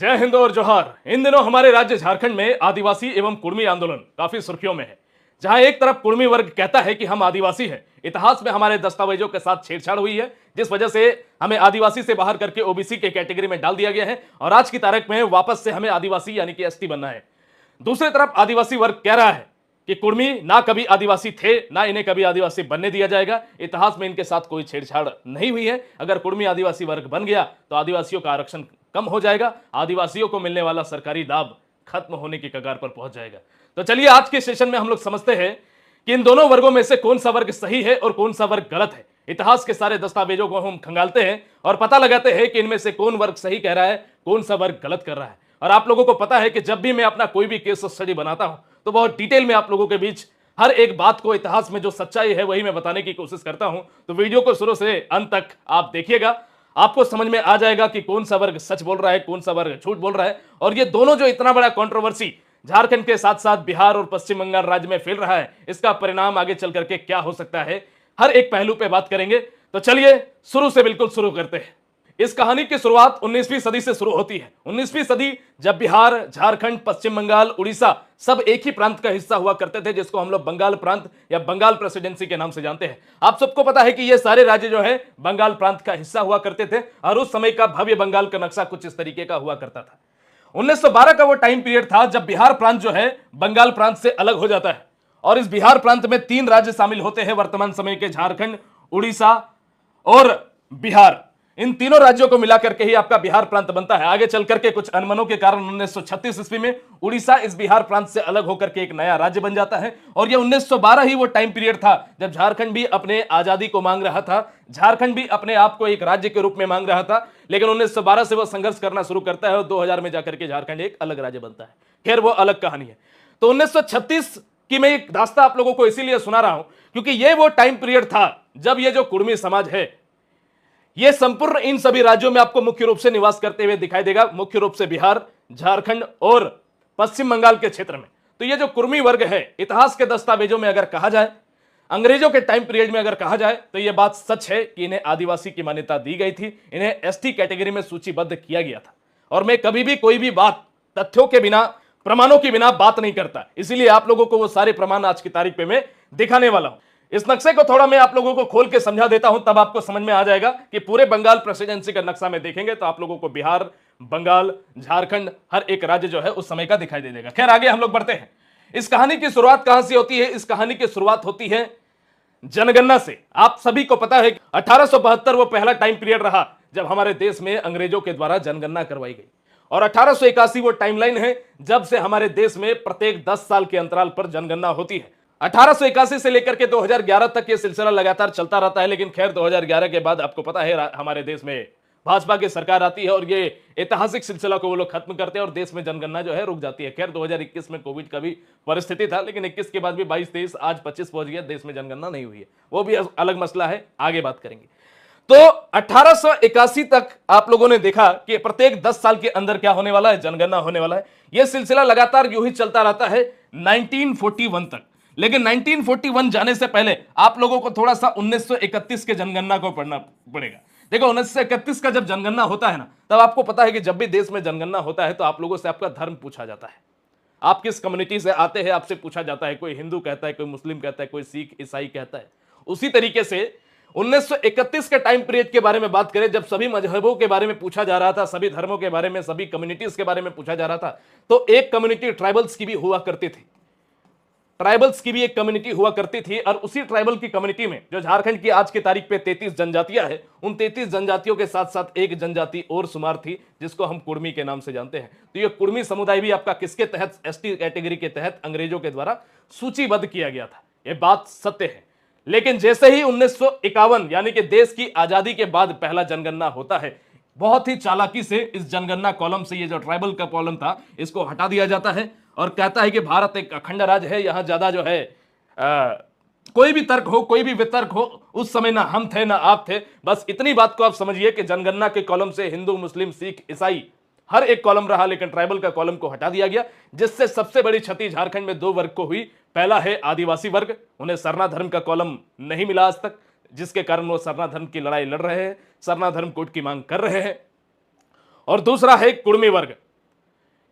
जय हिंद और जोहार। इन दिनों हमारे राज्य झारखंड में आदिवासी एवं कुर्मी आंदोलन काफी सुर्खियों में है। जहां एक तरफ कुर्मी वर्ग कहता है कि हम आदिवासी हैं, इतिहास में हमारे दस्तावेजों के साथ छेड़छाड़ हुई है, जिस वजह से हमें आदिवासी से बाहर करके ओबीसी के कैटेगरी में डाल दिया गया है और आज की तारीख में वापस से हमें आदिवासी यानी कि एसटी बनना है। दूसरी तरफ आदिवासी वर्ग कह रहा है कि कुर्मी ना कभी आदिवासी थे, ना इन्हें कभी आदिवासी बनने दिया जाएगा। इतिहास में इनके साथ कोई छेड़छाड़ नहीं हुई है। अगर कुर्मी आदिवासी वर्ग बन गया तो आदिवासियों का आरक्षण कम हो जाएगा, आदिवासियों को मिलने वाला सरकारी लाभ खत्म होने की कगार पर पहुंच जाएगा। तो चलिए आज के सेशन में हम लोग समझते हैं कि इन दोनों वर्गों में से कौन सा वर्ग सही है और कौन सा वर्ग गलत है। इतिहास के सारे दस्तावेजों को हम खंगालते हैं और पता लगाते हैं कि इनमें से कौन वर्ग सही कह रहा है, कौन सा वर्ग गलत कर रहा है। और आप लोगों को पता है कि जब भी मैं अपना कोई भी केस स्टडी बनाता हूं तो बहुत डिटेल में आप लोगों के बीच हर एक बात को, इतिहास में जो सच्चाई है वही मैं बताने की कोशिश करता हूं। तो वीडियो को शुरू से अंत तक आप देखिएगा, आपको समझ में आ जाएगा कि कौन सा वर्ग सच बोल रहा है, कौन सा वर्ग झूठ बोल रहा है। और ये दोनों जो इतना बड़ा कंट्रोवर्सी झारखंड के साथ साथ बिहार और पश्चिम बंगाल राज्य में फैल रहा है, इसका परिणाम आगे चल करके क्या हो सकता है, हर एक पहलू पे बात करेंगे। तो चलिए शुरू से बिल्कुल शुरू करते हैं। इस कहानी की शुरुआत 19वीं सदी से शुरू होती है। 19वीं सदी जब बिहार, झारखंड, पश्चिम बंगाल, उड़ीसा सब एक ही प्रांत का हिस्सा हुआ करते थे, जिसको हम लोग बंगाल प्रांत या बंगाल प्रेसिडेंसी के नाम से जानते हैं। आप सबको पता है कि ये सारे राज्य जो है बंगाल प्रांत का हिस्सा हुआ करते थे और उस समय का भव्य बंगाल का नक्शा कुछ इस तरीके का हुआ करता था। 1912 का वो टाइम पीरियड था जब बिहार प्रांत जो है बंगाल प्रांत से अलग हो जाता है और इस बिहार प्रांत में 3 राज्य शामिल होते हैं वर्तमान समय के झारखंड, उड़ीसा और बिहार। इन तीनों राज्यों को मिलाकर के ही आपका बिहार प्रांत बनता है। आगे चल करके कुछ अनबनों के कारण 1936 ईस्वी में उड़ीसा इस बिहार प्रांत से अलग होकर के एक नया राज्य बन जाता है। और यह 1912 ही वो टाइम पीरियड था जब झारखंड भी अपने आजादी को मांग रहा था, झारखंड भी अपने आप को एक राज्य के रूप में मांग रहा था। लेकिन 1912 से वह संघर्ष करना शुरू करता है और 2000 में जाकर के झारखंड एक अलग राज्य बनता है। खैर वो अलग कहानी है। तो 1936 की मैं एक दास्तां आप लोगों को इसीलिए सुना रहा हूं क्योंकि ये वो टाइम पीरियड था जब ये जो कुर्मी समाज है ये संपूर्ण इन सभी राज्यों में आपको मुख्य रूप से निवास करते हुए दिखाई देगा, मुख्य रूप से बिहार, झारखंड और पश्चिम बंगाल के क्षेत्र में। तो ये जो कुर्मी वर्ग है, इतिहास के दस्तावेजों में अगर कहा जाए, अंग्रेजों के टाइम पीरियड में अगर कहा जाए तो यह बात सच है कि इन्हें आदिवासी की मान्यता दी गई थी, इन्हें एसटी कैटेगरी में सूचीबद्ध किया गया था। और मैं कभी भी कोई भी बात तथ्यों के बिना, प्रमाणों के बिना बात नहीं करता, इसीलिए आप लोगों को वो सारे प्रमाण आज की तारीख पे मैं दिखाने वाला हूं। इस नक्शे को थोड़ा मैं आप लोगों को खोल के समझा देता हूं, तब आपको समझ में आ जाएगा कि पूरे बंगाल प्रेसिडेंसी का नक्शा में देखेंगे तो आप लोगों को बिहार, बंगाल, झारखंड हर एक राज्य जो है उस समय का दिखाई दे देगा। खैर आगे हम लोग बढ़ते हैं। इस कहानी की शुरुआत कहां से होती है? इस कहानी की शुरुआत होती है जनगणना से। आप सभी को पता है 1872 वो पहला टाइम पीरियड रहा जब हमारे देश में अंग्रेजों के द्वारा जनगणना करवाई गई और 1881 वो टाइमलाइन है जब से हमारे देश में प्रत्येक 10 साल के अंतराल पर जनगणना होती है। 1881 से लेकर के 2011 तक ये सिलसिला लगातार चलता रहता है। लेकिन खैर 2011 के बाद आपको पता है हमारे देश में भाजपा की सरकार आती है और ये ऐतिहासिक सिलसिला को वो लोग खत्म करते हैं और देश में जनगणना जो है रुक जाती है। खैर 2021 में कोविड का भी परिस्थिति था, लेकिन 21 के बाद भी 22, 23, आज 25 पहुंच गया, देश में जनगणना नहीं हुई है, वो भी अलग मसला है, आगे बात करेंगे। तो 1881 तक आप लोगों ने देखा कि प्रत्येक 10 साल के अंदर क्या होने वाला है, जनगणना होने वाला है। यह सिलसिला लगातार यूं ही चलता रहता है 1941 तक। लेकिन 1941 जाने से पहले आप लोगों को थोड़ा सा 1931 के जनगणना को पढ़ना पड़ेगा। देखो 1931 का जब जनगणना होता है ना, तब आपको पता है कि जब भी देश में जनगणना होता है तो आप लोगों से आपका धर्म पूछा जाता है, आप किस कम्युनिटी से आते हैं आपसे पूछा जाता है। कोई हिंदू कहता है, कोई मुस्लिम कहता है, कोई सिख ईसाई कहता है। उसी तरीके से 1931 के टाइम पीरियड के बारे में बात करें, जब सभी मजहबों के बारे में पूछा जा रहा था, सभी धर्मों के बारे में, सभी कम्युनिटीज के बारे में पूछा जा रहा था, तो एक कम्युनिटी ट्राइबल्स की भी हुआ करती थी। ट्राइबल्स की भी एक कम्युनिटी हुआ करती थी और उसी ट्राइबल की कम्युनिटी में जो झारखंड की आज की तारीख पे 33 जनजातियां हैं, उन 33 जनजातियों के साथ साथ एक जनजाति और शुमार थी जिसको हम कुर्मी के नाम से जानते हैं। तो ये कुर्मी समुदाय भी आपका किसके तहत, एसटी कैटेगरी के तहत अंग्रेजों के द्वारा सूचीबद्ध किया गया था। यह बात सत्य है। लेकिन जैसे ही 1951 यानी कि देश की आजादी के बाद पहला जनगणना होता है, बहुत ही चालाकी से इस जनगणना कॉलम से ये जो ट्राइबल का कॉलम था इसको हटा दिया जाता है और कहता है कि भारत एक अखंड राज्य है, यहां ज्यादा जो है कोई भी तर्क हो, कोई भी वितर्क हो, उस समय ना हम थे ना आप थे। बस इतनी बात को आप समझिए कि जनगणना के कॉलम से हिंदू, मुस्लिम, सिख, ईसाई हर एक कॉलम रहा, लेकिन ट्राइबल का कॉलम को हटा दिया गया, जिससे सबसे बड़ी क्षति झारखंड में 2 वर्ग को हुई। पहला है आदिवासी वर्ग, उन्हें सरना धर्म का कॉलम नहीं मिला आज तक, जिसके कारण वो सरना धर्म की लड़ाई लड़ रहे हैं, सरना धर्म कोड की मांग कर रहे हैं। और दूसरा है कुर्मी वर्ग।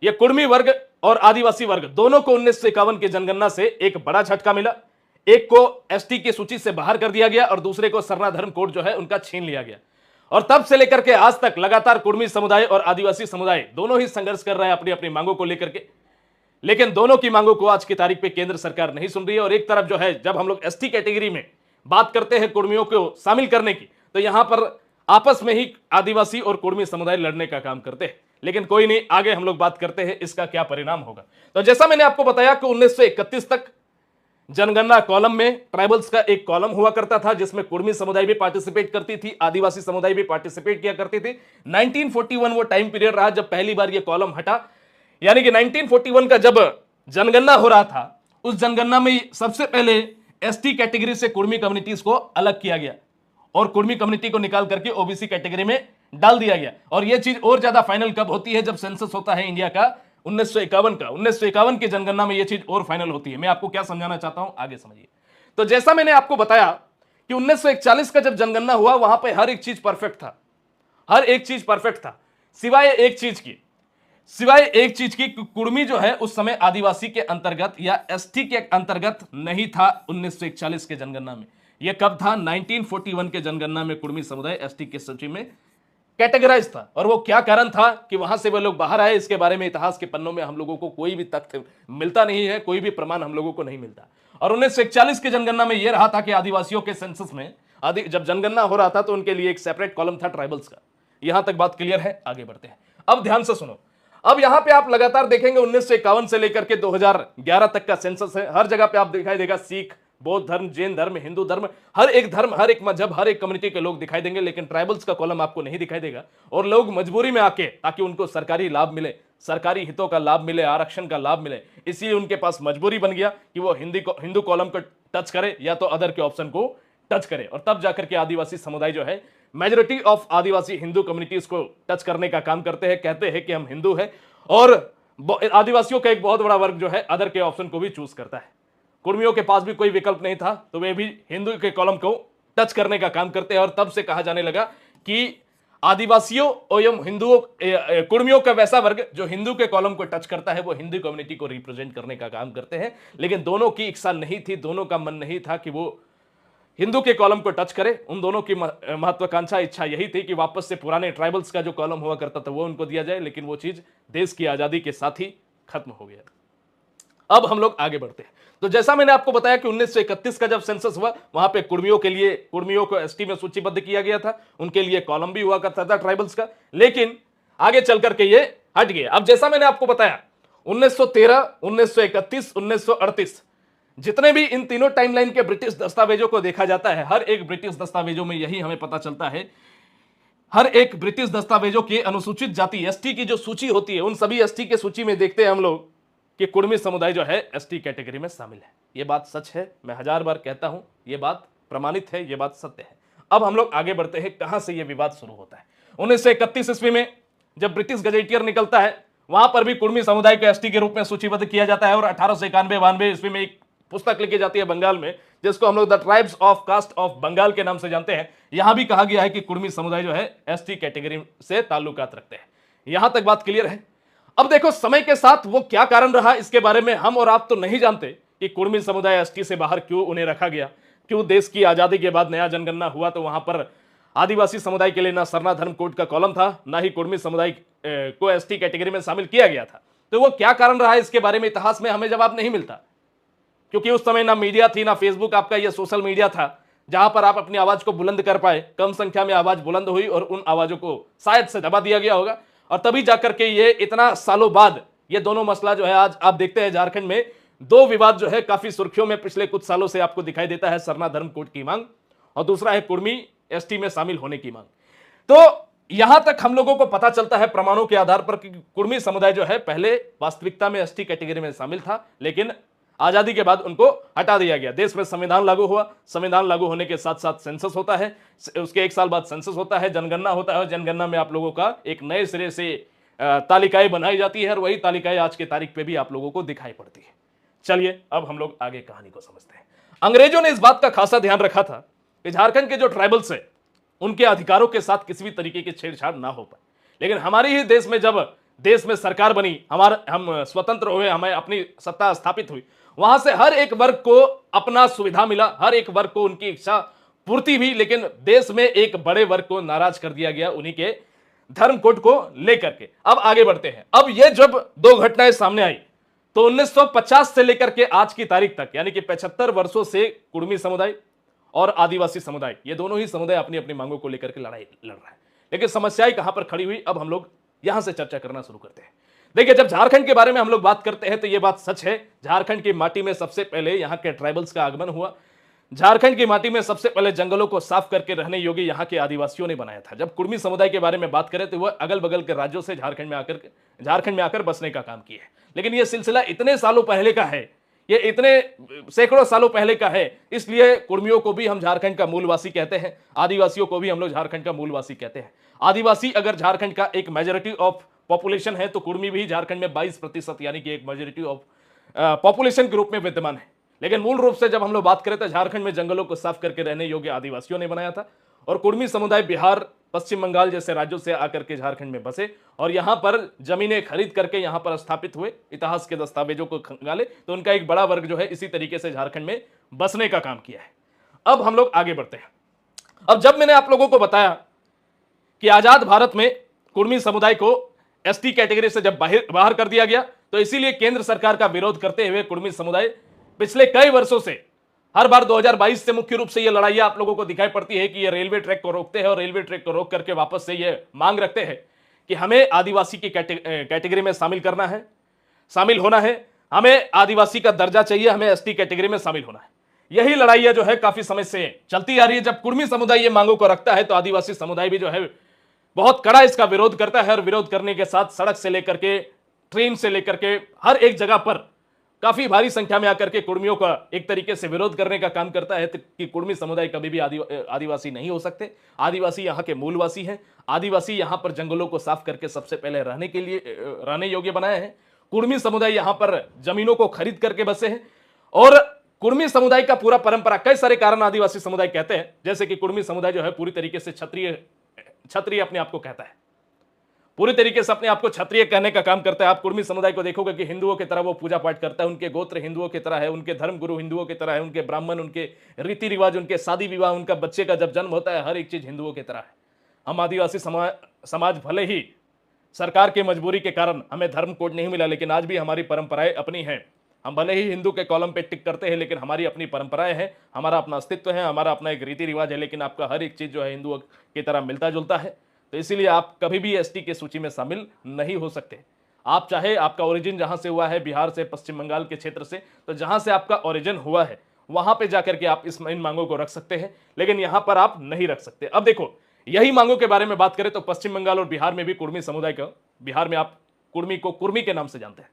ये कुर्मी वर्ग और आदिवासी वर्ग दोनों को 1951 की जनगणना से एक बड़ा झटका मिला। एक को एसटी की सूची से बाहर कर दिया गया और दूसरे को सरना धर्म कोड जो है उनका छीन लिया गया। और तब से लेकर के आज तक लगातार कुर्मी समुदाय और आदिवासी समुदाय दोनों ही संघर्ष कर रहे हैं अपनी अपनी मांगों को लेकर के, लेकिन दोनों की मांगों को आज की तारीख पे केंद्र सरकार नहीं सुन रही है। और एक तरफ जो है, जब हम लोग एसटी कैटेगरी में बात करते हैं कुर्मियों को शामिल करने की, तो यहां पर आपस में ही आदिवासी और कुर्मी समुदाय लड़ने का काम करते हैं। लेकिन कोई नहीं, आगे हम लोग बात करते हैं इसका क्या परिणाम होगा। तो जैसा मैंने आपको बताया कि 1931 तक जनगणना कॉलम में ट्राइबल्स का एक कॉलम हुआ करता था, जिसमें कुर्मी समुदाय भी पार्टिसिपेट करती थी, आदिवासी समुदाय भी पार्टिसिपेट किया करती थी। 1941 वो टाइम पीरियड रहा जब पहली बार ये कॉलम हटा, यानी कि 1941 का जब जनगणना हो रहा था, उस जनगणना में सबसे पहले एसटी कैटेगरी से कुर्मी कम्युनिटीज को अलग किया गया और कुर्मी कम्युनिटी को निकाल करके ओबीसी कैटेगरी में डाल दिया गया। और यह चीज और ज्यादा फाइनल कब होती है, जब सेंसस होता है इंडिया का 1951 का। 1951 की जनगणना में यह चीज और फाइनल होती है। मैं आपको क्या समझाना चाहता हूं, आगे समझिए। तो जैसा मैंने आपको बताया कि 1941 का जब जनगणना हुआ, वहां पे हर एक चीज परफेक्ट था, हर एक चीज परफेक्ट था, सिवाय एक चीज की कुर्मी जो है उस समय आदिवासी के अंतर्गत या एसटी के अंतर्गत नहीं था 1941 के जनगणना में। यह कब था, 1941 के जनगणना में कुर्मी समुदाय एसटी की सूची में कैटेगराइज था। और वो क्या कारण था कि वहां से वे लोग बाहर आए, इसके बारे में इतिहास के पन्नों में हम लोगों को कोई भी तथ्य मिलता नहीं है, कोई भी प्रमाण हम लोगों को नहीं मिलता। और 1941 की जनगणना में यह रहा था कि आदिवासियों के सेंसस में जब जनगणना हो रहा था तो उनके लिए एक सेपरेट कॉलम था ट्राइबल्स का। यहां तक बात क्लियर है, आगे बढ़ते हैं। अब ध्यान से सुनो, अब यहां पे आप लगातार देखेंगे 1951 से लेकर के 2011 तक का सेंसस है। हर जगह पे आप दिखाई देगा सिख, बौद्ध धर्म, जैन धर्म, हिंदू धर्म, हर एक मजहब, हर एक कम्युनिटी के लोग दिखाई देंगे, लेकिन ट्राइबल्स का कॉलम आपको नहीं दिखाई देगा। और लोग मजबूरी में आके, ताकि उनको सरकारी लाभ मिले, सरकारी हितों का लाभ मिले, आरक्षण का लाभ मिले, इसलिए उनके पास मजबूरी बन गया कि वो हिंदू कॉलम को टच करे या तो अदर के ऑप्शन को टच करे। और तब जाकर के आदिवासी समुदाय जो है, majority of Adivasi Hindu communities को टच करने का काम करते हैं, कहते हैं कि हम हिंदू हैं। और आदिवासियों का एक बहुत बड़ा वर्ग जो है अदर के ऑप्शन को भी चूज करता है। कुर्मियों के पास भी कोई विकल्प नहीं था, तो वे भी हिंदू के कॉलम को टच करने का काम करते हैं। और तब से कहा जाने लगा कि आदिवासियों एवं हिंदुओं, कुर्मियों का वैसा वर्ग जो हिंदू के कॉलम को टच करता है, वो हिंदू कम्युनिटी को रिप्रेजेंट करने का काम करते हैं। लेकिन दोनों की इच्छा नहीं थी, दोनों का मन नहीं था कि वो हिंदू के कॉलम को टच करे। उन दोनों की महत्वाकांक्षा, इच्छा यही थी कि वापस से पुराने ट्राइबल्स का जो कॉलम हुआ करता था वो उनको दिया जाए, लेकिन वो चीज देश की आजादी के साथ ही खत्म हो गया। अब हम लोग आगे बढ़ते हैं। तो जैसा मैंने आपको बताया कि 1931 का जब सेंसस हुआ, वहां पे कुर्मियों को एसटी में सूचीबद्ध किया गया था, उनके लिए कॉलम भी हुआ करता था ट्राइबल्स का, लेकिन आगे चल करके ये हट गया। अब जैसा मैंने आपको बताया 1913, 1931, 1938, जितने भी इन तीनों टाइमलाइन के ब्रिटिश दस्तावेजों को देखा जाता है, हर एक ब्रिटिश दस्तावेजों में यही हमें पता चलता है, हर एक ब्रिटिश दस्तावेजों के अनुसूचित जाति एसटी की जो सूची होती है, उन सभी एसटी के सूची में देखते हैं हम लोग कि कुर्मी समुदाय जो है एसटी कैटेगरी में शामिल है। यह बात सच है, मैं 1000 बार कहता हूं, यह बात प्रमाणित है, यह बात सत्य है। अब हम लोग आगे बढ़ते हैं, कहां से यह विवाद शुरू होता है। 1931 ईस्वी में जब ब्रिटिश गजेटियर निकलता है, वहां पर भी कुर्मी समुदाय को एसटी के रूप में सूचीबद्ध किया जाता है। और 1891-92 ईस्वी में एक पुस्तक लिखी जाती है बंगाल में, जिसको हम लोग the tribes of caste of Bengal के नाम से जानते हैं। यहां भी कहा गया है कि कुर्मी समुदाय जो है एसटी कैटेगरी से ताल्लुकात रखते हैं। यहां तक बात क्लियर है। अब देखो, समय के साथ वो क्या कारण रहा, इसके बारे में हम और आप तो नहीं जानते कि कुर्मी समुदाय एसटी से बाहर क्यों उन्हें रखा गया, क्यों देश की आजादी के बाद नया जनगणना हुआ तो वहां पर आदिवासी समुदाय के लिए ना सरना धर्म कोड का कॉलम था, ना ही कुर्मी समुदाय को एसटी कैटेगरी में शामिल किया गया था। तो वो क्या कारण रहा, इसके बारे में इतिहास में हमें जवाब नहीं मिलता, क्योंकि उस समय ना मीडिया थी, ना फेसबुक आपका ये सोशल मीडिया था जहां पर आप अपनी आवाज को बुलंद कर पाए। कम संख्या में आवाज बुलंद हुई और उन आवाजों को शायद से दबा दिया गया होगा, और तभी जाकर के ये इतना सालों बाद ये दोनों मसला जो है, आज आप देखते हैं झारखंड में दो विवाद जो है काफी सुर्खियों में पिछले कुछ सालों से आपको दिखाई देता है, सरना धर्म कोड की मांग और दूसरा है कुर्मी एसटी में शामिल होने की मांग। तो यहां तक हम लोगों को पता चलता है प्रमाणों के आधार पर कि कुर्मी समुदाय जो है पहले वास्तविकता में एसटी कैटेगरी में शामिल था, लेकिन आजादी के बाद उनको हटा दिया गया। देश में संविधान लागू हुआ, संविधान लागू होने के साथ साथ सेंसस होता है, उसके एक साल बाद सेंसस होता है, जनगणना होता है, और जनगणना में आप लोगों का एक नए सिरे से तालिकाएं बनाई जाती है, और वही तालिकाएं आज की तारीख पे भी आप लोगों को दिखाई पड़ती है। चलिए अब हम लोग आगे कहानी को समझते हैं। अंग्रेजों ने इस बात का खासा ध्यान रखा था कि झारखंड के जो ट्राइबल्स है उनके अधिकारों के साथ किसी भी तरीके की छेड़छाड़ ना हो पाए। लेकिन हमारे ही देश में जब देश में सरकार बनी, हम स्वतंत्र हुए, हमें अपनी सत्ता स्थापित हुई, वहां से हर एक वर्ग को अपना सुविधा मिला, हर एक वर्ग को उनकी इच्छा पूर्ति भी, लेकिन देश में एक बड़े वर्ग को नाराज कर दिया गया उन्हीं के धर्म कोड को लेकर के। अब आगे बढ़ते हैं। अब ये जब दो घटनाएं सामने आई तो 1950 से लेकर के आज की तारीख तक, यानी कि 75 वर्षों से कुर्मी समुदाय और आदिवासी समुदाय, ये दोनों ही समुदाय अपनी अपनी मांगों को लेकर के लड़ाई लड़ रहा है। लेकिन समस्याएं कहां पर खड़ी हुई, अब हम लोग यहां से चर्चा करना शुरू करते हैं। देखिए, जब झारखंड के बारे में हम लोग बात करते हैं तो यह बात सच है, झारखंड की माटी में सबसे पहले यहां के ट्राइबल्स का आगमन हुआ। झारखंड की माटी में सबसे पहले जंगलों को साफ करके रहने योग्य यहां के आदिवासियों ने बनाया था। जब कुर्मी समुदाय के बारे में बात करें तो वह अगल बगल के राज्यों से झारखंड में आकर बसने का काम किया है। लेकिन यह सिलसिला इतने सालों पहले का है, ये इतने सैकड़ों सालों पहले का है, इसलिए कुर्मियों को भी हम झारखंड का मूलवासी कहते हैं, आदिवासियों को भी हम लोग झारखंड का मूलवासी कहते हैं। आदिवासी अगर झारखंड का एक मेजोरिटी ऑफ पॉपुलेशन है तो कुर्मी भी झारखंड में 22% यानी कि एक मेजोरिटी ऑफ पॉपुलेशन के रूप में विद्यमान है। लेकिन मूल रूप से जब हम लोग बात करें तो झारखंड में जंगलों को साफ करके रहने योग्य आदिवासियों ने बनाया था, और कुर्मी समुदाय बिहार, पश्चिम बंगाल जैसे राज्यों से आकर के झारखंड में बसे और यहां पर जमीनें खरीद करके यहां पर स्थापित हुए। इतिहास के दस्तावेजों को खंगाले तो उनका एक बड़ा वर्ग जो है इसी तरीके से झारखंड में बसने का काम किया है। अब हम लोग आगे बढ़ते हैं। अब जब मैंने आप लोगों को बताया कि आजाद भारत में कुर्मी समुदाय को एसटी कैटेगरी से जब बाहर कर दिया गया, तो इसीलिए केंद्र सरकार का विरोध करते हुए कुर्मी समुदाय पिछले कई वर्षों से, हर बार 2022 से मुख्य रूप से ये लड़ाई आप लोगों को दिखाई पड़ती है कि ये रेलवे ट्रैक को रोकते हैं और रेलवे ट्रैक को रोक करके वापस से ये मांग रखते हैं कि हमें आदिवासी की कैटेगरी में शामिल होना है, हमें आदिवासी का दर्जा चाहिए, हमें एसटी कैटेगरी में शामिल होना है। यही लड़ाइयां जो है काफी समय से चलती आ रही है। जब कुर्मी समुदाय ये मांगों को रखता है तो आदिवासी समुदाय भी जो है बहुत कड़ा इसका विरोध करता है, और विरोध करने के साथ सड़क से लेकर के, ट्रेन से लेकर के हर एक जगह पर काफी भारी संख्या में आकर के कुर्मियों का एक तरीके से विरोध करने का काम करता है कि कुर्मी समुदाय कभी भी आदिवासी नहीं हो सकते। आदिवासी यहाँ के मूलवासी हैं। आदिवासी यहाँ पर जंगलों को साफ करके सबसे पहले रहने योग्य बनाए हैं। कुर्मी समुदाय यहाँ पर जमीनों को खरीद करके बसे हैं, और कुर्मी समुदाय का पूरा परंपरा, कई सारे कारण आदिवासी समुदाय कहते हैं, जैसे कि कुर्मी समुदाय जो है पूरी तरीके से क्षत्रिय अपने आप को कहता है, पूरी तरीके से अपने आप को क्षत्रिय कहने का काम करता है। आप कुर्मी समुदाय को देखोगे कि हिंदुओं की तरह वो पूजा पाठ करता है, उनके गोत्र हिंदुओं की तरह है, उनके धर्म गुरु हिंदुओं की तरह है, उनके ब्राह्मण, उनके रीति रिवाज, उनके शादी विवाह, उनका बच्चे का जब जन्म होता है, हर एक चीज हिंदुओं की तरह है। हम आदिवासी समाज भले ही सरकार की मजबूरी के कारण हमें धर्म कोड नहीं मिला, लेकिन आज भी हमारी परंपराएं अपनी हैं। हम भले ही हिंदू के कॉलम पे टिक करते हैं, लेकिन हमारी अपनी परंपराएं हैं, हमारा अपना अस्तित्व है, हमारा अपना एक रीति रिवाज है, लेकिन आपका हर एक चीज जो है हिंदुओं की तरह मिलता जुलता है। तो इसीलिए आप कभी भी एसटी की सूची में शामिल नहीं हो सकते। आप चाहे आपका ओरिजिन जहां से हुआ है, बिहार से, पश्चिम बंगाल के क्षेत्र से, तो जहां से आपका ओरिजिन हुआ है वहां पे जाकर के आप इन मांगों को रख सकते हैं, लेकिन यहां पर आप नहीं रख सकते। अब देखो, यही मांगों के बारे में बात करें तो पश्चिम बंगाल और बिहार में भी कुर्मी समुदाय का, बिहार में आप कुर्मी को कुर्मी के नाम से जानते हैं।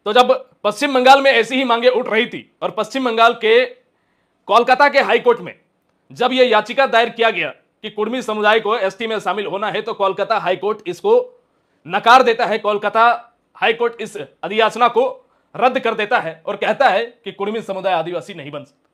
तो जब पश्चिम बंगाल में ऐसी ही मांगे उठ रही थी और पश्चिम बंगाल के कोलकाता के हाईकोर्ट में जब यह याचिका दायर किया गया कि कुर्मी समुदाय को एसटी में शामिल होना है, तो कोलकाता हाईकोर्ट इसको नकार देता है। कोलकाता हाईकोर्ट इस अधियाचना को रद्द कर देता है और कहता है कि कुर्मी समुदाय आदिवासी नहीं बन सकता।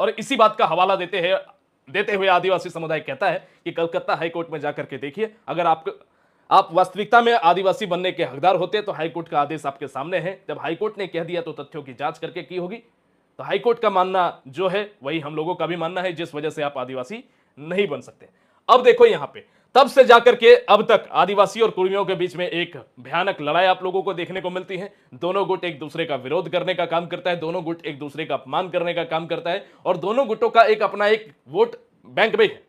और इसी बात का हवाला देते हुए आदिवासी समुदाय कहता है कि कलकत्ता हाईकोर्ट में जाकर के देखिए, अगर आप वास्तविकता में आदिवासी बनने के हकदार होते तो हाईकोर्ट का आदेश आपके सामने है। जब हाईकोर्ट ने कह दिया तो तथ्यों की जांच करके की होगी। तो हाईकोर्ट का मानना जो है वही हम लोगों का भी मानना है, जिस वजह से आप आदिवासी नहीं बन सकते। अब देखो यहां पे, तब से जाकर के अब तक आदिवासी और कुर्मियों के बीच में एक भयानक लड़ाई आप लोगों को देखने को मिलती है। दोनों गुट एक दूसरे का विरोध करने का काम करता है, दोनों गुट एक दूसरे का अपमान करने का काम करता है, और दोनों गुटों का अपना एक वोट बैंक भी है।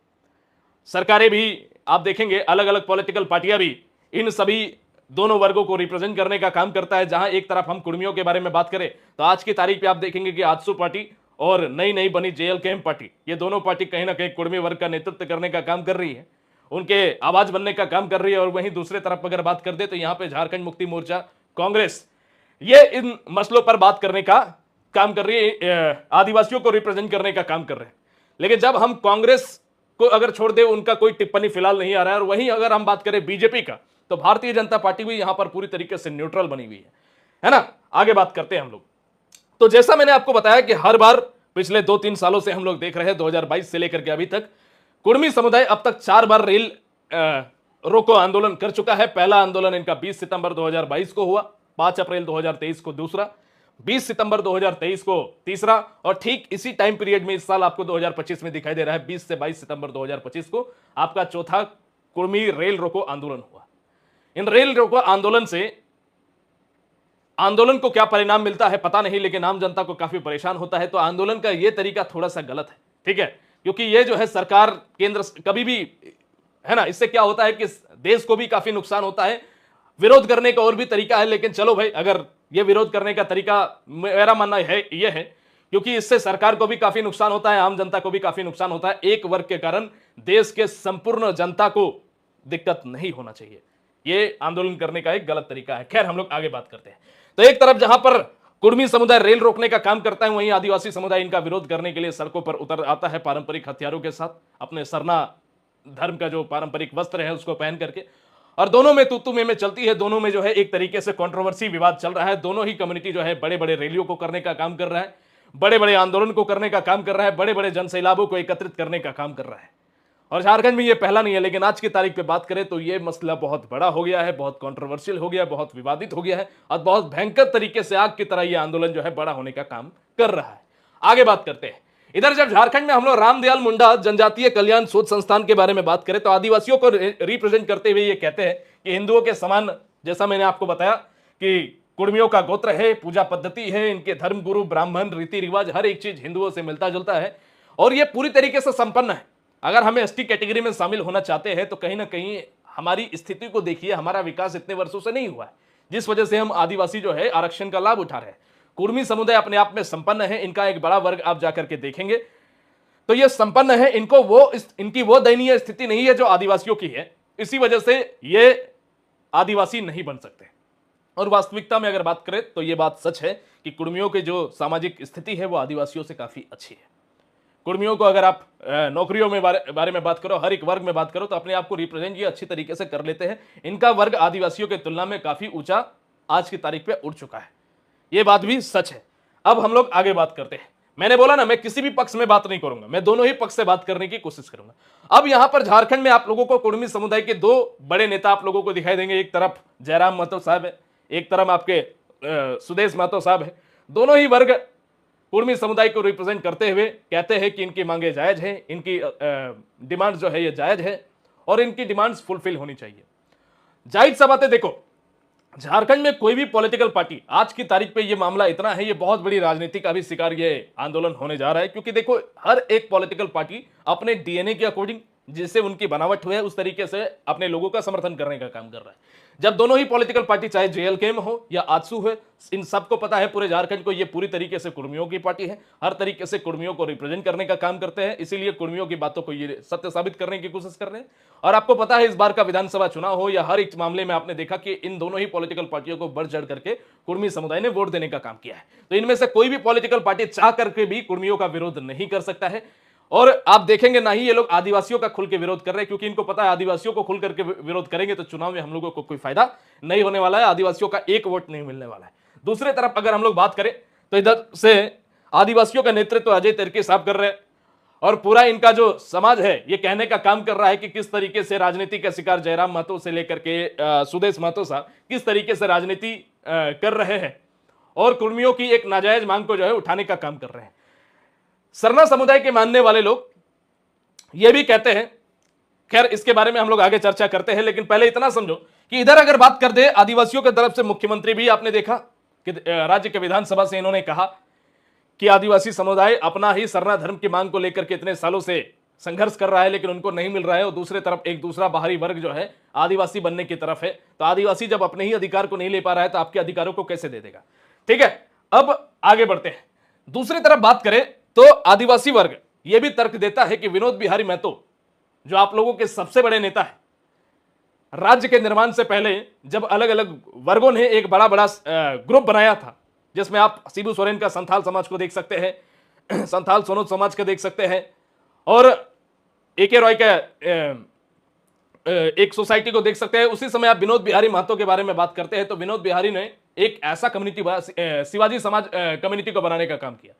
सरकारें भी आप देखेंगे, अलग अलग पॉलिटिकल पार्टियां भी इन सभी दोनों वर्गों को रिप्रेजेंट करने का काम करता है। जहां एक तरफ हम कुर्मियों के बारे में बात करें तो आज की तारीख पे आप देखेंगे कि आजसू पार्टी और नई बनी जेएलकेएम पार्टी, ये दोनों पार्टी कहीं ना कहीं कुर्मी वर्ग का नेतृत्व करने का काम कर रही है, उनके आवाज बनने का काम कर रही है। और वहीं दूसरे तरफ अगर बात कर दे तो यहाँ पे झारखंड मुक्ति मोर्चा, कांग्रेस, ये इन मसलों पर बात करने का काम कर रही है, आदिवासियों को रिप्रेजेंट करने का काम कर रहे हैं। लेकिन जब हम कांग्रेस को अगर छोड़ दे, उनका कोई टिप्पणी फिलहाल नहीं आ रहा है। और वहीं अगर हम बात करें बीजेपी का, तो भारतीय जनता पार्टी भी यहां पर पूरी तरीके से न्यूट्रल बनी हुई है ना। आगे बात करते हैं हम लोग। तो जैसा मैंने आपको बताया कि हर बार पिछले 2-3 सालों से हम लोग देख रहे हैं, 2022 से लेकर के अभी तक कुर्मी समुदाय अब तक 4 बार रोको आंदोलन कर चुका है। पहला आंदोलन इनका 20 सितंबर 2022 को हुआ, 5 अप्रैल 2023 को दूसरा, 20 सितंबर 2023 को तीसरा, और ठीक इसी टाइम पीरियड में इस साल आपको 2025 में दिखाई दे रहा है 20 से 22 सितंबर 2025 को आपका चौथा कुर्मी रेल रोको आंदोलन हुआ। इन रेल रोको आंदोलन से आंदोलन को क्या परिणाम मिलता है पता नहीं, लेकिन आम जनता को काफी परेशान होता है। तो आंदोलन का यह तरीका थोड़ा सा गलत है, ठीक है, क्योंकि ये जो है सरकार केंद्र कभी भी, है ना, इससे क्या होता है कि देश को भी काफी नुकसान होता है। विरोध करने का और भी तरीका है, लेकिन चलो भाई, अगर ये विरोध करने का तरीका, मेरा मानना है ये है, क्योंकि इससे सरकार को भी काफी नुकसान होता है, आम जनता को भी काफी नुकसान होता है। एक वर्ग के कारण देश के संपूर्ण जनता को दिक्कत नहीं होना चाहिए। ये आंदोलन करने का एक गलत तरीका है। खैर, हम लोग आगे बात करते हैं। तो एक तरफ जहां पर कुर्मी समुदाय रेल रोकने का काम करता है, वहीं आदिवासी समुदाय इनका विरोध करने के लिए सड़कों पर उतर आता है पारंपरिक हथियारों के साथ, अपने सरना धर्म का जो पारंपरिक वस्त्र है उसको पहन करके, और दोनों में तू में चलती है। दोनों में जो है एक तरीके से कंट्रोवर्सी, विवाद चल रहा है। दोनों ही कम्युनिटी जो है बड़े बड़े रैलियों को करने का काम कर रहा है, बड़े बड़े आंदोलन को करने का काम कर रहा है, बड़े बड़े जनसैलाबों को एकत्रित करने का काम कर रहा है। और झारखंड में ये पहला नहीं है, लेकिन आज की तारीख पे बात करें तो ये मसला बहुत बड़ा हो गया है, बहुत कंट्रोवर्शियल हो गया है, बहुत विवादित हो गया है, और बहुत भयंकर तरीके से आग की तरह ये आंदोलन जो है बड़ा होने का काम कर रहा है। आगे बात करते हैं। इधर जब झारखंड में हम लोग रामदयाल मुंडा जनजातीय कल्याण शोध संस्थान के बारे में बात करें तो आदिवासियों को रिप्रेजेंट करते हुए ये कहते हैं कि हिंदुओं के समान, जैसा मैंने आपको बताया कि कुर्मियों का गोत्र है, पूजा पद्धति है, इनके धर्म गुरु ब्राह्मण रीति रिवाज हर एक चीज हिंदुओं से मिलता जुलता है, और ये पूरी तरीके से संपन्न है। अगर हमें एसटी कैटेगरी में शामिल होना चाहते हैं तो कहीं ना कहीं हमारी स्थिति को देखिए, हमारा विकास इतने वर्षों से नहीं हुआ है, जिस वजह से हम आदिवासी जो है आरक्षण का लाभ उठा रहे हैं। कुर्मी समुदाय अपने आप में संपन्न है, इनका एक बड़ा वर्ग आप जाकर के देखेंगे तो ये संपन्न है, इनकी वो दयनीय स्थिति नहीं है जो आदिवासियों की है, इसी वजह से ये आदिवासी नहीं बन सकते। और वास्तविकता में अगर बात करें तो ये बात सच है कि कुर्मियों की जो सामाजिक स्थिति है वो आदिवासियों से काफी अच्छी है। कुर्मियों को अगर आप नौकरियों में बारे में बात करो, हर एक वर्ग में बात करो, तो अपने आप को रिप्रेजेंट ये अच्छी तरीके से कर लेते हैं। इनका वर्ग आदिवासियों की तुलना में काफी ऊंचा आज की तारीख पे उठ चुका है, ये बात भी सच है। अब हम लोग आगे बात करते हैं। मैंने बोला ना, मैं किसी भी पक्ष में बात नहीं करूंगा, मैं दोनों ही पक्ष से बात करने की कोशिश करूंगा। अब यहां पर झारखंड में आप लोगों को कुर्मी समुदाय के दो बड़े नेता आप लोगों को दिखाई देंगे। एक तरफ जयराम महतो साहब है, एक तरफ आपके सुदेश महतो साहब है। दोनों ही वर्ग कुर्मी समुदाय को रिप्रेजेंट करते हुए कहते हैं कि इनकी मांगे जायज है, इनकी डिमांड जो है ये जायज है, और इनकी डिमांड्स फुलफिल होनी चाहिए। जाहिर सा बात है, देखो झारखंड में कोई भी पॉलिटिकल पार्टी, आज की तारीख पे ये मामला इतना है, ये बहुत बड़ी राजनीति का भी शिकार ये आंदोलन होने जा रहा है, क्योंकि देखो हर एक पॉलिटिकल पार्टी अपने डीएनए के अकॉर्डिंग, जिससे उनकी बनावट हुई है, उस तरीके से अपने लोगों का समर्थन करने का काम कर रहा है। जब दोनों ही पॉलिटिकल पार्टी, चाहे जेएलके में हो या आजसू हो, इन सबको पता है पूरे झारखंड को ये पूरी तरीके से कुर्मियों की पार्टी है, हर तरीके से कुर्मियों को रिप्रेजेंट करने का काम करते हैं, इसीलिए कुर्मियों की बातों को ये सत्य साबित करने की कोशिश कर रहे हैं। और आपको पता है, इस बार का विधानसभा चुनाव हो या हर एक मामले में आपने देखा कि इन दोनों ही पॉलिटिकल पार्टियों को बढ़ चढ़ करके कुर्मी समुदाय ने वोट देने का काम किया है। तो इनमें से कोई भी पॉलिटिकल पार्टी चाह करके भी कुर्मियों का विरोध नहीं कर सकता है। और आप देखेंगे ना ही ये लोग आदिवासियों का खुल के विरोध कर रहे हैं, क्योंकि इनको पता है आदिवासियों को खुल करके विरोध करेंगे तो चुनाव में हम लोगों को कोई फायदा नहीं होने वाला है, आदिवासियों का एक वोट नहीं मिलने वाला है। दूसरी तरफ अगर हम लोग बात करें तो इधर से आदिवासियों का नेतृत्व अजय तिर्की साहब कर रहे हैं, और पूरा इनका जो समाज है ये कहने का काम कर रहा है कि किस तरीके से राजनीति का शिकार जयराम महतो से लेकर के सुदेश महतो साहब किस तरीके से राजनीति कर रहे हैं, और कुर्मियों की एक नाजायज मांग को जो है उठाने का काम कर रहे हैं। सरना समुदाय के मानने वाले लोग ये भी कहते हैं, खैर इसके बारे में हम लोग आगे चर्चा करते हैं, लेकिन पहले इतना समझो कि इधर अगर बात कर दे आदिवासियों की तरफ से मुख्यमंत्री भी आपने देखा कि राज्य के विधानसभा से इन्होंने कहा कि आदिवासी समुदाय अपना ही सरना धर्म की मांग को लेकर के इतने सालों से संघर्ष कर रहा है, लेकिन उनको नहीं मिल रहा है, और दूसरे तरफ एक दूसरा बाहरी वर्ग जो है आदिवासी बनने की तरफ है। तो आदिवासी जब अपने ही अधिकार को नहीं ले पा रहा है तो आपके अधिकारों को कैसे दे देगा? ठीक है, अब आगे बढ़ते हैं। दूसरी तरफ बात करें तो आदिवासी वर्ग यह भी तर्क देता है कि विनोद बिहारी महतो जो आप लोगों के सबसे बड़े नेता है, राज्य के निर्माण से पहले जब अलग अलग वर्गों ने एक बड़ा बड़ा ग्रुप बनाया था, जिसमें आप शिबू सोरेन का संथाल समाज को देख सकते हैं, संथाल सोनोद समाज का देख सकते हैं, और एके रॉय का एक सोसाइटी को देख सकते हैं। उसी समय आप विनोद बिहारी महतो के बारे में बात करते हैं तो विनोद बिहारी ने एक ऐसा कम्युनिटी, शिवाजी समाज कम्युनिटी को बनाने का काम किया।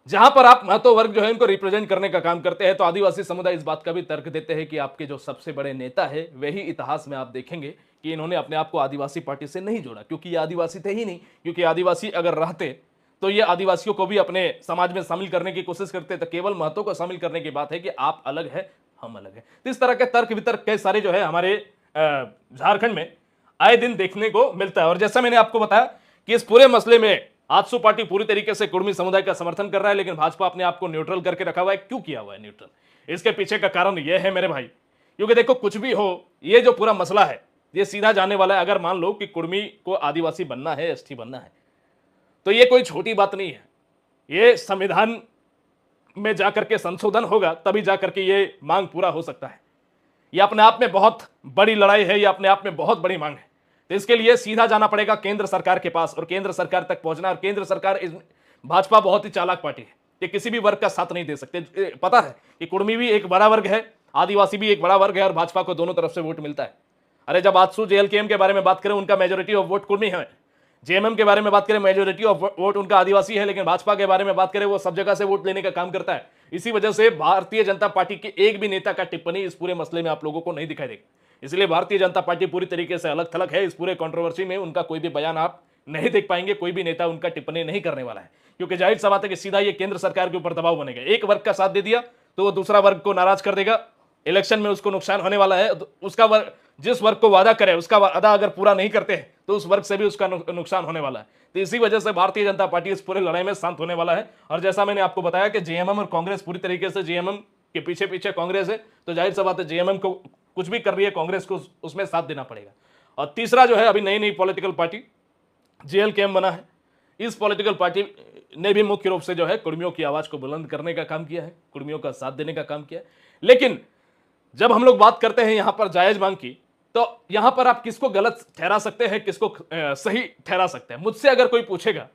जहां पर आप महतो वर्ग जो है इनको रिप्रेजेंट करने का काम करते हैं, तो आदिवासी समुदाय इस बात का भी तर्क देते हैं कि आपके जो सबसे बड़े नेता है वही इतिहास में आप देखेंगे कि इन्होंने अपने आप को आदिवासी पार्टी से नहीं जोड़ा, क्योंकि ये आदिवासी थे ही नहीं। क्योंकि आदिवासी अगर रहते तो ये आदिवासियों को भी अपने समाज में शामिल करने की कोशिश करते, तो केवल महतो को शामिल करने की बात है कि आप अलग है, हम अलग है। तो इस तरह के तर्क वितर्क कई सारे जो है हमारे झारखंड में आए दिन देखने को मिलता है। और जैसा मैंने आपको बताया कि इस पूरे मसले में आजसू पार्टी पूरी तरीके से कुर्मी समुदाय का समर्थन कर रहा है, लेकिन भाजपा अपने आप को न्यूट्रल करके रखा हुआ है। क्यों किया हुआ है न्यूट्रल? इसके पीछे का कारण यह है मेरे भाई, क्योंकि देखो कुछ भी हो, ये जो पूरा मसला है ये सीधा जाने वाला है। अगर मान लो कि कुर्मी को आदिवासी बनना है, एसटी बनना है, तो ये कोई छोटी बात नहीं है। ये संविधान में जाकर के संशोधन होगा, तभी जाकर के ये मांग पूरा हो सकता है। ये अपने आप में बहुत बड़ी लड़ाई है, ये अपने आप में बहुत बड़ी मांग है। तो इसके लिए सीधा जाना पड़ेगा केंद्र सरकार के पास और केंद्र सरकार तक पहुंचना। और केंद्र सरकार, भाजपा बहुत ही चालाक पार्टी है, ये किसी भी वर्ग का साथ नहीं दे सकते। पता है कि कुर्मी भी एक बड़ा वर्ग है, आदिवासी भी एक बड़ा वर्ग है, और भाजपा को दोनों तरफ से वोट मिलता है। अरे जब आजसू जेएलकेएम के बारे में बात करें, उनका मेजोरिटी ऑफ वोट कुर्मी है। जेएमएम के बारे में बात करें, मेजोरिटी ऑफ वोट उनका आदिवासी है। लेकिन भाजपा के बारे में बात करें, वो सब जगह से वोट लेने का काम करता है। इसी वजह से भारतीय जनता पार्टी के एक भी नेता का टिप्पणी इस पूरे मसले में आप लोगों को नहीं दिखाई देगी। इसलिए भारतीय जनता पार्टी पूरी तरीके से अलग थलग है। इस पूरे कंट्रोवर्सी में उनका कोई भी बयान आप नहीं देख पाएंगे, कोई भी नेता उनका टिप्पणी नहीं करने वाला है, क्योंकि जाहिर सा बात है कि सीधा ये केंद्र सरकार के ऊपर दबाव बनेगा। एक वर्ग का साथ दे दिया तो वो दूसरा वर्ग को नाराज कर देगा, इलेक्शन में उसको नुकसान होने वाला है। उसका वर्ग, जिस वर्ग को वादा करे उसका वादा अगर पूरा नहीं करते हैं तो उस वर्ग से भी उसका नुकसान होने वाला है। तो इसी वजह से भारतीय जनता पार्टी इस पूरे लड़ाई में शांत होने वाला है। और जैसा मैंने आपको बताया कि जेएमएम और कांग्रेस पूरी तरीके से, जेएमएम के पीछे पीछे कांग्रेस है, तो जाहिर सा बात है जेएमएम को कुछ भी कर रही है, कांग्रेस को उसमें साथ देना पड़ेगा। और तीसरा जो है, अभी नई नई पॉलिटिकल पार्टी जेएलकेएम बना है। इस पॉलिटिकल पार्टी ने भी मुख्य रूप से जो है कुर्मियों की आवाज को बुलंद करने का काम किया है, कुर्मियों का साथ देने का काम किया है। लेकिन जब हम लोग बात करते हैं यहां पर जायज मांग की, तो यहां पर आप किसको गलत ठहरा सकते हैं, किसको सही ठहरा सकते हैं? मुझसे अगर कोई पूछेगा,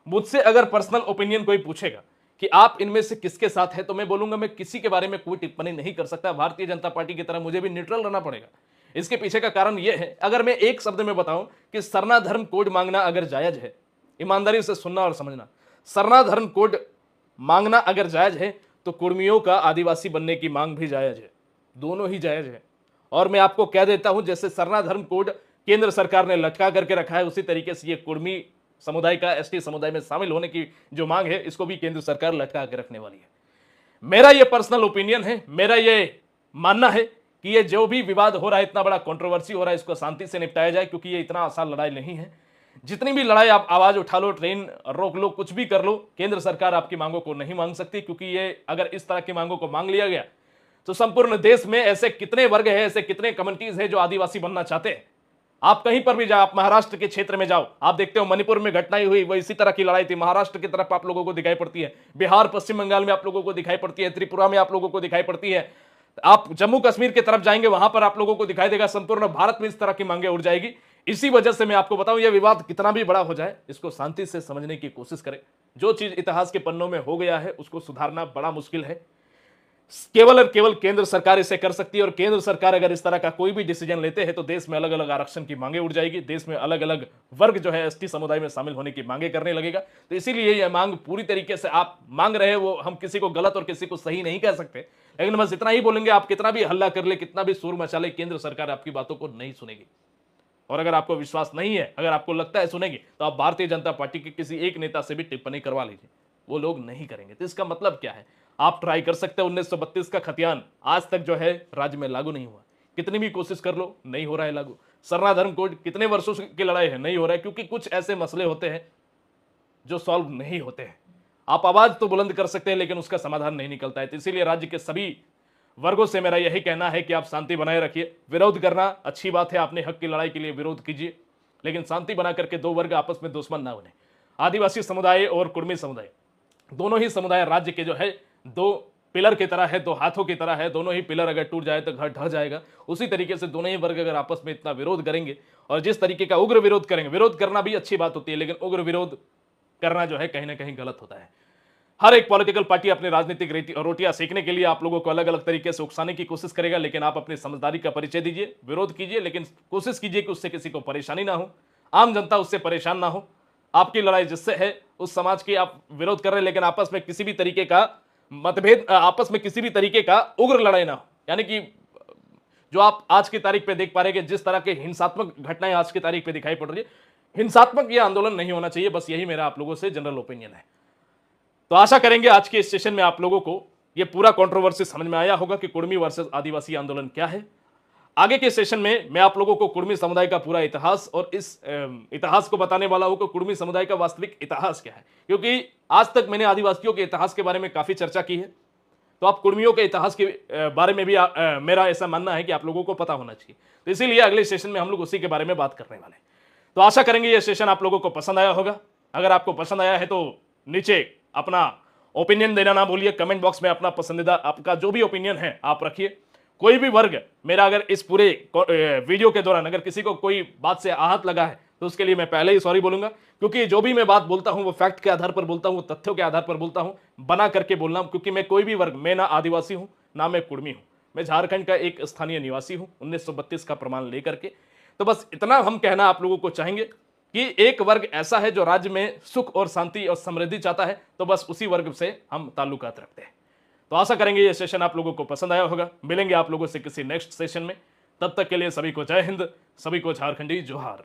मुझसे अगर पर्सनल ओपिनियन कोई पूछेगा कि आप इनमें से किसके साथ हैं, तो मैं बोलूंगा मैं किसी के बारे में कोई टिप्पणी नहीं कर सकता। भारतीय जनता पार्टी की तरह मुझे भी न्यूट्रल रहना पड़ेगा। इसके पीछे का कारण यह है, अगर मैं एक शब्द में बताऊं कि सरना धर्म कोड मांगना अगर जायज है, ईमानदारी से सुनना और समझना, सरना धर्म कोड मांगना अगर जायज है तो कुर्मियों का आदिवासी बनने की मांग भी जायज है, दोनों ही जायज है। और मैं आपको कह देता हूं, जैसे सरना धर्म कोड केंद्र सरकार ने लटका करके रखा है, उसी तरीके से ये कुर्मी समुदाय का एसटी समुदाय में शामिल होने की जो मांग है, इसको भी केंद्र सरकार लटका के रखने वाली है। मेरा ये पर्सनल ओपिनियन है, मेरा ये मानना है कि ये जो भी विवाद हो रहा है, इतना बड़ा कंट्रोवर्सी हो रहा है, इसको शांति से निपटाया जाए, क्योंकि ये इतना आसान लड़ाई नहीं है। जितनी भी लड़ाई, आप आवाज उठा लो, ट्रेन रोक लो, कुछ भी कर लो, केंद्र सरकार आपकी मांगों को नहीं मांग सकती। क्योंकि ये अगर इस तरह की मांगों को मांग लिया गया तो संपूर्ण देश में ऐसे कितने वर्ग हैं, ऐसे कितने कम्युनिटीज हैं जो आदिवासी बनना चाहते हैं। आप कहीं पर भी जाओ, आप महाराष्ट्र के क्षेत्र में जाओ, आप देखते हो मणिपुर में घटनाएं हुई, वो इसी तरह की लड़ाई थी। महाराष्ट्र की तरफ आप लोगों को दिखाई पड़ती है, बिहार पश्चिम बंगाल में आप लोगों को दिखाई पड़ती है, त्रिपुरा में आप लोगों को दिखाई पड़ती है। आप जम्मू कश्मीर की तरफ जाएंगे, वहां पर आप लोगों को दिखाई देगा। संपूर्ण भारत में इस तरह की मांगे उठ जाएगी। इसी वजह से मैं आपको बताऊं, यह विवाद कितना भी बड़ा हो जाए, इसको शांति से समझने की कोशिश करें। जो चीज इतिहास के पन्नों में हो गया है उसको सुधारना बड़ा मुश्किल है। केवल और केवल केंद्र सरकार इसे कर सकती है। और केंद्र सरकार अगर इस तरह का कोई भी डिसीजन लेते हैं तो देश में अलग अलग आरक्षण की मांगे उठ जाएगी, देश में अलग अलग वर्ग जो है एसटी समुदाय में शामिल होने की मांगे करने लगेगा। तो इसीलिए यह मांग पूरी तरीके से आप मांग रहे हैं, वो हम किसी को गलत और किसी को सही नहीं कह सकते, लेकिन बस इतना ही बोलेंगे, आप कितना भी हल्ला कर ले, कितना भी शोर मचा ले, केंद्र सरकार आपकी बातों को नहीं सुनेगी। और अगर आपको विश्वास नहीं है, अगर आपको लगता है सुनेगी, तो आप भारतीय जनता पार्टी के किसी एक नेता से भी टिप्पणी करवा लीजिए, वो लोग नहीं करेंगे। तो इसका मतलब क्या है? आप ट्राई कर सकते हैं। 1932 का खतियान आज तक जो है राज्य में लागू नहीं हुआ, कितनी भी कोशिश कर लो नहीं हो रहा है लागू। सरना धर्म कोड कितने वर्षों की लड़ाई है, नहीं हो रहा है, क्योंकि कुछ ऐसे मसले होते हैं जो सॉल्व नहीं होते हैं। आप आवाज तो बुलंद कर सकते हैं, लेकिन उसका समाधान नहीं निकलता है। तो इसीलिए राज्य के सभी वर्गों से मेरा यही कहना है कि आप शांति बनाए रखिए। विरोध करना अच्छी बात है, अपने हक की लड़ाई के लिए विरोध कीजिए, लेकिन शांति बना करके दो वर्ग आपस में दुश्मन ना बने। आदिवासी समुदाय और कुर्मी समुदाय दोनों ही समुदाय राज्य के जो है दो पिलर की तरह है, दो हाथों की तरह है। दोनों ही पिलर अगर टूट जाए तो घर ढह जाएगा। उसी तरीके से दोनों ही वर्ग अगर आपस में इतना विरोध करेंगे, और जिस तरीके का उग्र विरोध करेंगे, विरोध करना भी अच्छी बात होती है, लेकिन उग्र विरोध करना जो है कहीं ना कहीं गलत होता है। हर एक पॉलिटिकल पार्टी अपनी राजनीतिक रोटियां सेकने के लिए आप लोगों को अलग अलग तरीके से उकसाने की कोशिश करेगा, लेकिन आप अपनी समझदारी का परिचय दीजिए, विरोध कीजिए, लेकिन कोशिश कीजिए कि उससे किसी को परेशानी ना हो, आम जनता उससे परेशान ना हो। आपकी लड़ाई जिससे है उस समाज की आप विरोध कर रहे हैं, लेकिन आपस में किसी भी तरीके का मतभेद, आपस में किसी भी तरीके का उग्र लड़ाई ना हो। यानी कि जो आप आज की तारीख पे देख पा रहे हैं कि जिस तरह के हिंसात्मक घटनाएं आज की तारीख पे दिखाई पड़ रही है, हिंसात्मक यह आंदोलन नहीं होना चाहिए। बस यही मेरा आप लोगों से जनरल ओपिनियन है। तो आशा करेंगे आज के इस सेशन में आप लोगों को यह पूरा कंट्रोवर्सी समझ में आया होगा कि कुर्मी वर्सेस आदिवासी आंदोलन क्या है। आगे के सेशन में मैं आप लोगों को कुर्मी समुदाय का पूरा इतिहास और इस इतिहास को बताने वाला हूं कि कुर्मी समुदाय का वास्तविक इतिहास क्या है, क्योंकि आज तक मैंने आदिवासियों के इतिहास के बारे में काफी चर्चा की है। तो आप कुर्मियों के इतिहास के बारे में भी मेरा ऐसा मानना है कि आप लोगों को पता होना चाहिए। तो इसीलिए अगले सेशन में हम लोग उसी के बारे में बात करने वाले हैं। तो आशा करेंगे यह सेशन आप लोगों को पसंद आया होगा। अगर आपको पसंद आया है तो नीचे अपना ओपिनियन देना ना भूलिए। कमेंट बॉक्स में अपना पसंदीदा आपका जो भी ओपिनियन है आप रखिए। कोई भी वर्ग मेरा अगर इस पूरे वीडियो के दौरान अगर किसी को कोई बात से आहत लगा है तो उसके लिए मैं पहले ही सॉरी बोलूंगा, क्योंकि जो भी मैं बात बोलता हूं वो फैक्ट के आधार पर बोलता हूं, तथ्यों के आधार पर बोलता हूं, बना करके बोलना हूं। क्योंकि मैं कोई भी वर्ग, मैं ना आदिवासी हूं ना मैं कुर्मी हूं, मैं झारखंड का एक स्थानीय निवासी हूं 1932 का प्रमाण लेकर के। तो बस इतना हम कहना आप लोगों को चाहेंगे कि एक वर्ग ऐसा है जो राज्य में सुख और शांति और समृद्धि चाहता है, तो बस उसी वर्ग से हम ताल्लुकात रखते हैं। तो आशा करेंगे ये सेशन आप लोगों को पसंद आया होगा। मिलेंगे आप लोगों से किसी नेक्स्ट सेशन में। तब तक के लिए सभी को जय हिंद, सभी को झारखंडी जोहार।